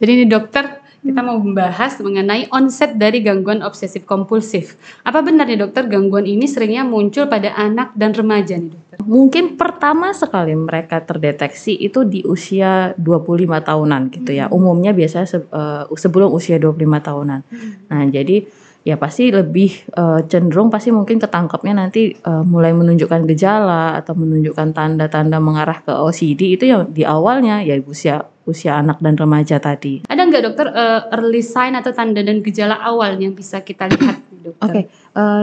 Jadi nih dokter, kita mau membahas mengenai onset dari gangguan obsesif kompulsif. Apa benar nih dokter, gangguan ini seringnya muncul pada anak dan remaja nih dokter? Mungkin pertama sekali mereka terdeteksi itu di usia 25 tahunan gitu ya. Umumnya biasanya sebelum usia 25 tahunan. Nah, jadi ya pasti lebih cenderung pasti mungkin ketangkepnya nanti mulai menunjukkan gejala atau menunjukkan tanda-tanda mengarah ke OCD itu ya di awalnya ya usia anak dan remaja tadi. Ada nggak dokter early sign atau tanda dan gejala awal yang bisa kita lihat dokter? Oke,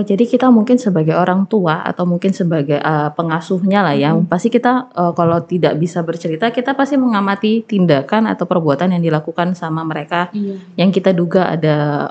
jadi kita mungkin sebagai orang tua atau mungkin sebagai pengasuhnya lah ya, pasti kita kalau tidak bisa bercerita kita pasti mengamati tindakan atau perbuatan yang dilakukan sama mereka yang kita duga ada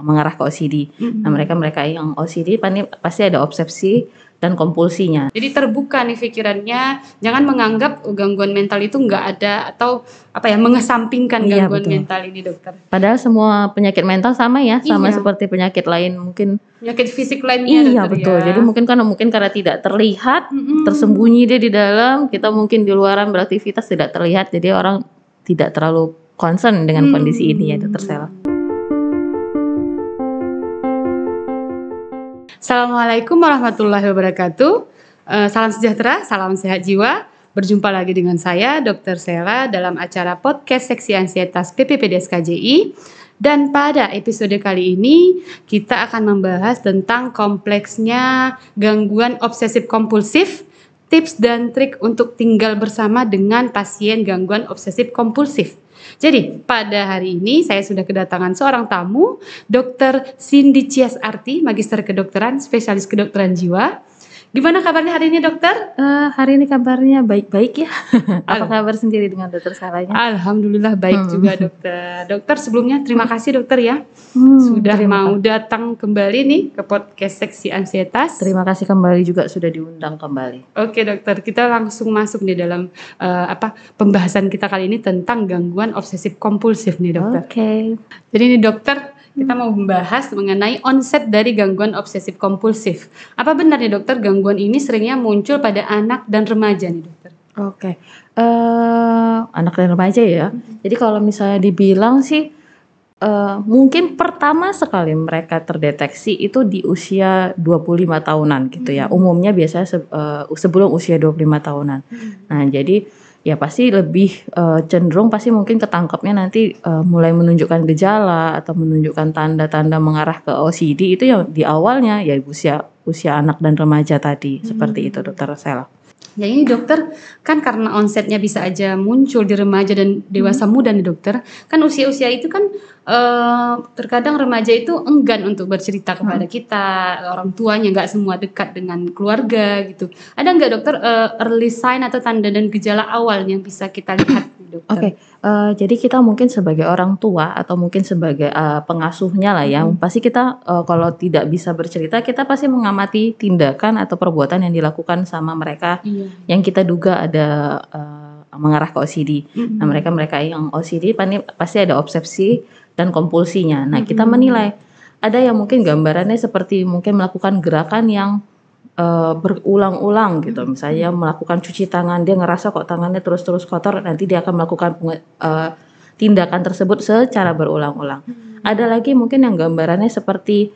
mengarah ke OCD. Nah, mereka yang OCD pasti ada obsesi dan kompulsinya. Jadi terbuka nih pikirannya, jangan menganggap gangguan mental itu nggak ada atau mengesampingkan gangguan mental ini dokter. Padahal semua penyakit mental sama ya, sama seperti penyakit lain mungkin. Penyakit fisik lainnya dokter. Iya betul. Ya. Jadi mungkin karena tidak terlihat, tersembunyi dia di dalam, kita mungkin di luaran beraktivitas tidak terlihat, jadi orang tidak terlalu concern dengan kondisi ini ya dokter Sela. Assalamualaikum warahmatullahi wabarakatuh. Salam sejahtera, salam sehat jiwa. Berjumpa lagi dengan saya Dr. Sela dalam acara podcast Seksi Ansietas PPPDS KJI. Dan pada episode kali ini kita akan membahas tentang kompleksnya gangguan obsesif kompulsif, tips dan trik untuk tinggal bersama dengan pasien gangguan obsesif kompulsif. Jadi pada hari ini saya sudah kedatangan seorang tamu, Dr. Cindy Cias Arti, Magister Kedokteran, Spesialis Kedokteran Jiwa. Gimana kabarnya hari ini dokter? Hari ini kabarnya baik-baik ya. Apa kabar sendiri dengan dokter Salanya? Alhamdulillah baik juga dokter. Dokter sebelumnya terima kasih dokter ya. Sudah mau datang kembali nih ke podcast Seksi Ansietas. Terima kasih kembali juga sudah diundang kembali. Oke dokter, kita langsung masuk nih dalam pembahasan kita kali ini tentang gangguan obsesif kompulsif nih dokter. Oke. Jadi nih dokter, kita mau membahas mengenai onset dari gangguan obsesif kompulsif. Apa benar nih dokter, gangguan ini seringnya muncul pada anak dan remaja nih dokter? Oke. Anak dan remaja ya. Jadi kalau misalnya dibilang sih mungkin pertama sekali mereka terdeteksi itu di usia 25 tahunan gitu ya. Umumnya biasanya sebelum usia 25 tahunan. Nah, jadi ya pasti lebih cenderung pasti mungkin ketangkepnya nanti mulai menunjukkan gejala atau menunjukkan tanda-tanda mengarah ke OCD itu ya di awalnya ya usia anak dan remaja tadi. Seperti itu dokter Sela. Ya ini dokter, kan karena onsetnya bisa aja muncul di remaja dan dewasa muda nih dokter. Kan usia-usia itu kan terkadang remaja itu enggan untuk bercerita kepada kita, orang tuanya, nggak semua dekat dengan keluarga gitu. Ada nggak dokter early sign atau tanda dan gejala awal yang bisa kita lihat nih dokter? Oke, jadi kita mungkin sebagai orang tua atau mungkin sebagai pengasuhnya lah ya, pasti kita kalau tidak bisa bercerita kita pasti mengamati tindakan atau perbuatan yang dilakukan sama mereka yang kita duga ada mengarah ke OCD. Nah, mereka yang OCD pasti ada obsesi dan kompulsinya. Nah, kita menilai ada yang mungkin gambarannya seperti mungkin melakukan gerakan yang berulang-ulang gitu. Misalnya melakukan cuci tangan, dia ngerasa kok tangannya terus-terus kotor, nanti dia akan melakukan tindakan tersebut secara berulang-ulang. Ada lagi mungkin yang gambarannya seperti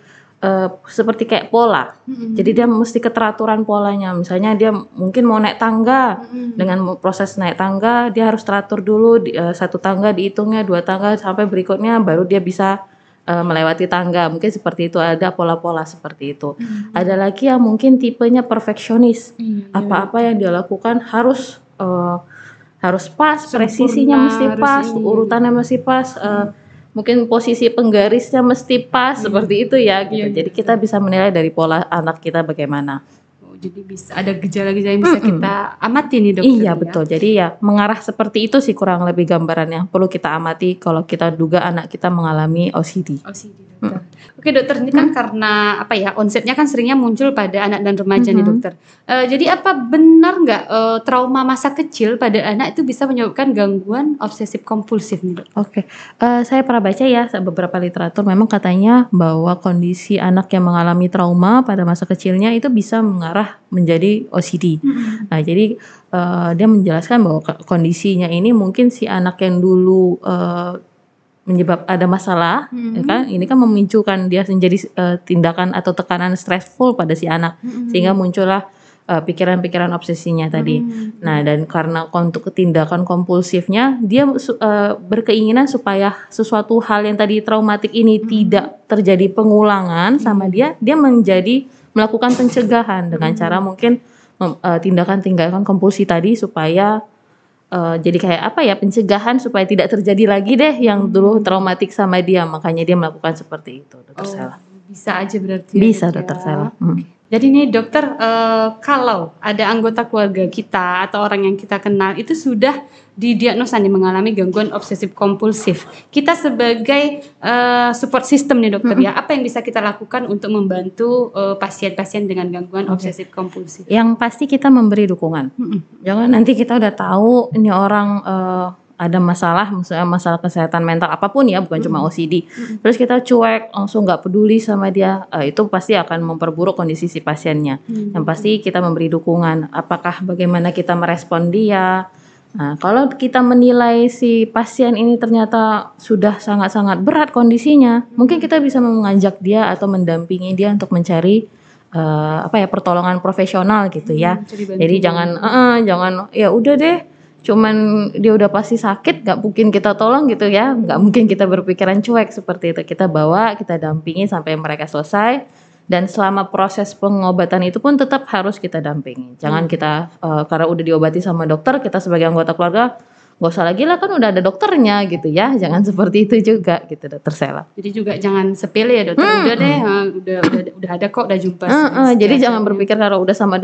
kayak pola. Jadi dia mesti keteraturan polanya. Misalnya dia mungkin mau naik tangga, dengan proses naik tangga dia harus teratur dulu, satu tangga dihitungnya, 2 tangga sampai berikutnya baru dia bisa melewati tangga. Mungkin seperti itu, ada pola-pola seperti itu. Ada lagi yang mungkin tipenya perfeksionis. Apa-apa yang dia lakukan harus pas, presisinya mesti pas, urutannya mesti pas, mungkin posisi penggarisnya mesti pas, seperti itu ya gitu. Jadi kita bisa menilai dari pola anak kita bagaimana. Jadi bisa ada gejala-gejala yang bisa kita amati nih dokter. Iya betul. Jadi ya mengarah seperti itu sih kurang lebih gambarannya. Perlu kita amati kalau kita duga anak kita mengalami OCD. OCD dokter. Oke dokter, ini kan karena onsetnya kan seringnya muncul pada anak dan remaja nih dokter. Jadi apa benar nggak trauma masa kecil pada anak itu bisa menyebabkan gangguan obsesif kompulsif nih dokter? Oke, saya pernah baca ya beberapa literatur memang katanya bahwa kondisi anak yang mengalami trauma pada masa kecilnya itu bisa mengarah menjadi OCD. Nah, jadi dia menjelaskan bahwa kondisinya ini mungkin si anak yang dulu ada masalah, ya kan? Ini kan memicukan dia menjadi tindakan atau tekanan stressful pada si anak, sehingga muncullah pikiran-pikiran obsesinya tadi. Nah, dan karena untuk tindakan kompulsifnya, dia berkeinginan supaya sesuatu hal yang tadi traumatik ini tidak terjadi pengulangan sama dia melakukan pencegahan dengan cara mungkin tindakan-tindakan kompulsi tadi supaya jadi kayak apa ya, pencegahan supaya tidak terjadi lagi deh yang dulu traumatik sama dia, makanya dia melakukan seperti itu, Dokter Sela. Bisa aja berarti. Bisa, Dokter Sela. Jadi nih dokter, kalau ada anggota keluarga kita atau orang yang kita kenal itu sudah didiagnosa nih mengalami gangguan obsesif kompulsif, kita sebagai support system nih dokter ya, apa yang bisa kita lakukan untuk membantu pasien-pasien dengan gangguan obsesif kompulsif? Yang pasti kita memberi dukungan. Jangan nanti kita udah tahu ini orang ada masalah, misalnya masalah kesehatan mental apapun ya, bukan cuma OCD. Terus kita cuek, langsung nggak peduli sama dia, itu pasti akan memperburuk kondisi si pasiennya. Yang pasti kita memberi dukungan, apakah bagaimana kita merespon dia. Nah, kalau kita menilai si pasien ini ternyata sudah sangat-sangat berat kondisinya, mungkin kita bisa mengajak dia atau mendampingi dia untuk mencari pertolongan profesional gitu ya. Jadi jangan ya udah deh, cuman dia udah pasti sakit, gak mungkin kita tolong gitu ya, gak mungkin kita berpikiran cuek seperti itu. Kita bawa, kita dampingi sampai mereka selesai, dan selama proses pengobatan itu pun tetap harus kita dampingi. Jangan kita karena udah diobati sama dokter, kita sebagai anggota keluarga gak usah lagi lah, kan udah ada dokternya gitu ya. Jangan seperti itu juga gitu, Dokter Sela. Jadi juga jangan sepele ya dokter, udah deh, udah ada kok, udah jumpa. Jadi jangan berpikir kalau udah sama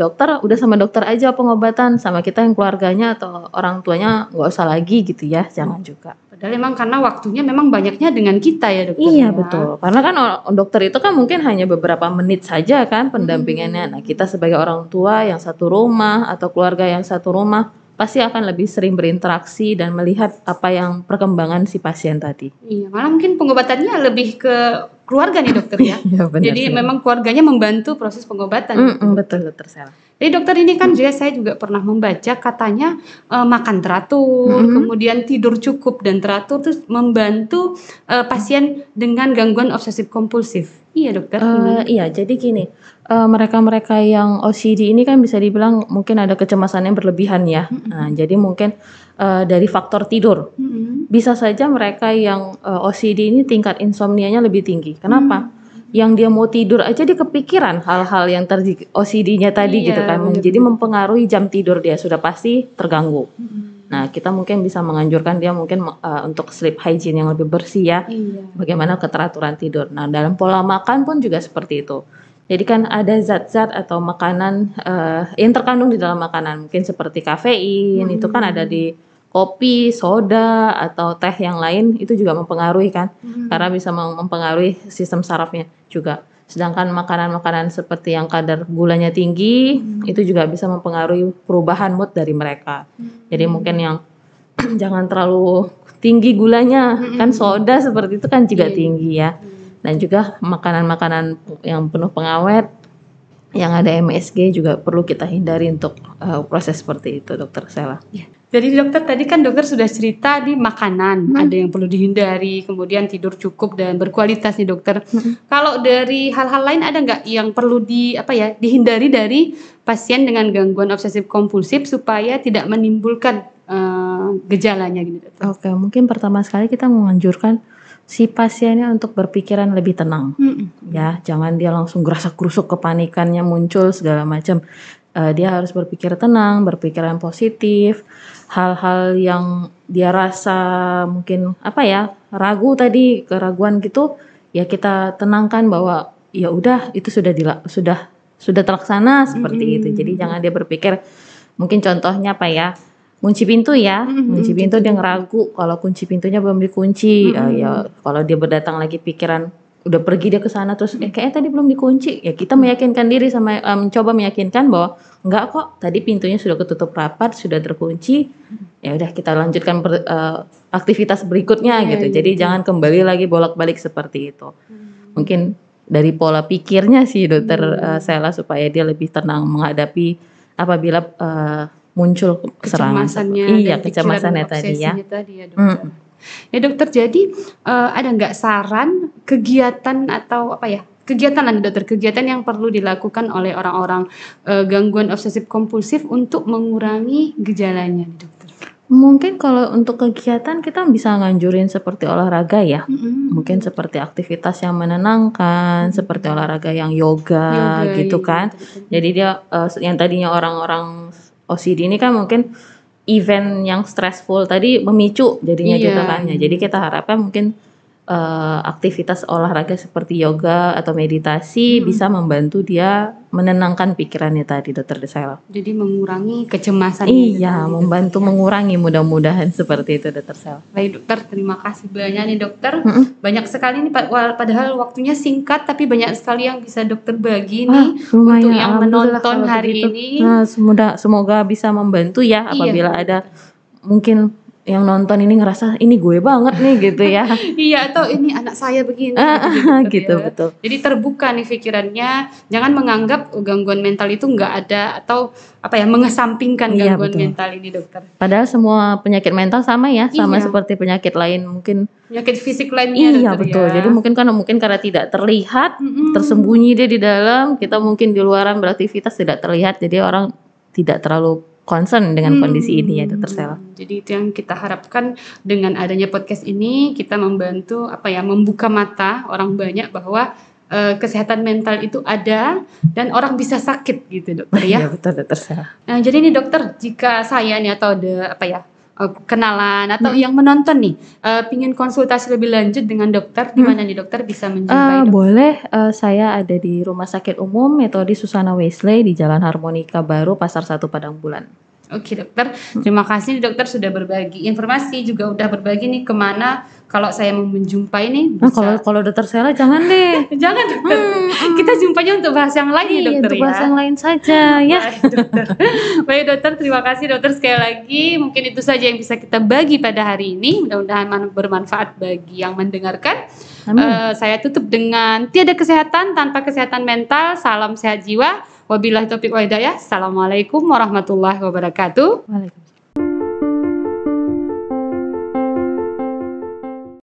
dokter aja pengobatan, sama kita yang keluarganya atau orang tuanya gak usah lagi gitu ya, jangan juga. Padahal memang karena waktunya memang banyaknya dengan kita ya dokter. Iya betul, karena kan dokter itu kan mungkin hanya beberapa menit saja kan pendampingannya. Nah, kita sebagai orang tua yang satu rumah atau keluarga yang satu rumah pasti akan lebih sering berinteraksi dan melihat apa yang perkembangan si pasien tadi. Iya, malah mungkin pengobatannya lebih ke keluarga nih dokter ya. Ya benar, jadi memang keluarganya membantu proses pengobatan. Betul, Dokter Sela. Jadi dokter ini kan saya juga pernah membaca katanya makan teratur, kemudian tidur cukup dan teratur terus membantu pasien dengan gangguan obsesif kompulsif. Iya dokter. Iya, jadi gini, mereka-mereka yang OCD ini kan bisa dibilang mungkin ada kecemasan yang berlebihan ya. Nah, jadi mungkin dari faktor tidur. Bisa saja mereka yang OCD ini tingkat insomnianya lebih tinggi. Kenapa? Yang dia mau tidur aja dia kepikiran hal-hal yang OCD-nya tadi gitu kan. Jadi mempengaruhi jam tidur dia, sudah pasti terganggu. Nah, kita mungkin bisa menganjurkan dia mungkin untuk sleep hygiene yang lebih bersih ya. Bagaimana keteraturan tidur. Nah, dalam pola makan pun juga seperti itu. Jadi kan ada zat-zat atau makanan yang terkandung di dalam makanan, mungkin seperti kafein, itu kan ada di kopi, soda, atau teh yang lain, itu juga mempengaruhi kan, karena bisa mempengaruhi sistem sarafnya juga. Sedangkan makanan-makanan seperti yang kadar gulanya tinggi, itu juga bisa mempengaruhi perubahan mood dari mereka. Jadi mungkin yang jangan terlalu tinggi gulanya, kan soda seperti itu kan juga tinggi ya. Dan juga makanan-makanan yang penuh pengawet, yang ada MSG juga perlu kita hindari untuk proses seperti itu, Dokter Sela. Jadi dokter tadi kan dokter sudah cerita di makanan ada yang perlu dihindari, kemudian tidur cukup dan berkualitas nih dokter. Kalau dari hal-hal lain ada nggak yang perlu dihindari dari pasien dengan gangguan obsesif kompulsif supaya tidak menimbulkan gejalanya gitu dokter? Oke, mungkin pertama sekali kita menganjurkan si pasiennya untuk berpikiran lebih tenang. Ya, jangan dia langsung gerasak-gerusuk, kepanikannya muncul segala macam. Dia harus berpikir tenang, berpikiran positif. Hal-hal yang dia rasa mungkin ragu tadi, keraguan gitu, ya kita tenangkan bahwa ya udah itu sudah terlaksana seperti itu. Jadi jangan dia berpikir, mungkin contohnya kunci pintu ya, kunci pintu dia ngeragu kalau kunci pintunya belum dikunci. Ya kalau dia berdatang lagi pikiran udah pergi dia ke sana terus kayaknya tadi belum dikunci, ya kita meyakinkan diri sama mencoba meyakinkan bahwa enggak kok, tadi pintunya sudah ketutup rapat, sudah terkunci. Ya udah kita lanjutkan aktivitas berikutnya gitu. Jadi jangan kembali lagi bolak-balik seperti itu. Mungkin dari pola pikirnya sih Dokter Sela, supaya dia lebih tenang menghadapi apabila muncul serangan. Kecemasannya tadi ya dokter. Ya dokter, jadi ada nggak saran kegiatan atau apa ya? Kegiatan lah nih dokter, kegiatan yang perlu dilakukan oleh orang-orang gangguan obsesif kompulsif untuk mengurangi gejalanya nih dokter. Mungkin kalau untuk kegiatan kita bisa nganjurin seperti olahraga ya. Mm-mm. Mungkin seperti aktivitas yang menenangkan, seperti olahraga yang yoga Yoga, gitu iya, kan. betul-betul. Jadi dia yang tadinya orang-orang OCD ini kan mungkin event yang stressful tadi memicu jadinya Iya, gitu kan. Ya, jadi kita harapkan mungkin aktivitas olahraga seperti yoga atau meditasi bisa membantu dia menenangkan pikirannya tadi, Dokter Desela. jadi mengurangi kecemasan. Iya, membantu mengurangi mudah-mudahan seperti itu, Dokter Sel. Baik dokter, terima kasih banyak nih dokter. Banyak sekali nih padahal waktunya singkat tapi banyak sekali yang bisa dokter bagi nih lumayan, untuk yang alhamdulillah menonton kalau hari begitu. ini. Nah, semoga bisa membantu ya apabila ada mungkin yang nonton ini ngerasa ini gue banget nih gitu ya. Iya, atau ini anak saya begini gitu ya. betul. Jadi terbuka nih pikirannya, jangan menganggap gangguan mental itu nggak ada atau apa ya, mengesampingkan Iya, gangguan betul. mental ini dokter. Padahal semua penyakit mental sama ya, sama Iya. seperti penyakit lain mungkin. Penyakit fisik lainnya Iya dokter betul. ya. Jadi mungkin karena tidak terlihat, tersembunyi dia di dalam, kita mungkin di luaran beraktivitas tidak terlihat, jadi orang tidak terlalu concern dengan kondisi ini ya dokter Sela. Jadi itu yang kita harapkan dengan adanya podcast ini, kita membantu apa ya, membuka mata orang banyak bahwa kesehatan mental itu ada dan orang bisa sakit gitu dokter ya. Iya betul dokter Sela. Nah, jadi nih dokter, jika saya nih atau ada apa ya, kenalan atau yang menonton nih pingin konsultasi lebih lanjut dengan dokter, di mana nih dokter bisa menjumpai dokter? Boleh, saya ada di Rumah Sakit Umum Metode Susana Wesley di Jalan Harmonika Baru, Pasar 1 Padang Bulan. Oke dokter, terima kasih nih dokter sudah berbagi informasi, juga udah berbagi nih kemana kalau saya mau menjumpai nih bisa. Nah, kalau dokter Sela jangan deh. Jangan dokter, kita jumpanya untuk bahas yang lain ya dokter untuk ya. bahas yang lain saja ya. Baik dokter. Baik dokter, terima kasih dokter sekali lagi. Mungkin itu saja yang bisa kita bagi pada hari ini. Mudah-mudahan bermanfaat bagi yang mendengarkan. Saya tutup dengan tiada kesehatan tanpa kesehatan mental. Salam sehat jiwa. Wabillahi taufiq wal hidayah. Assalamualaikum warahmatullahi wabarakatuh. Waalaikumsalam.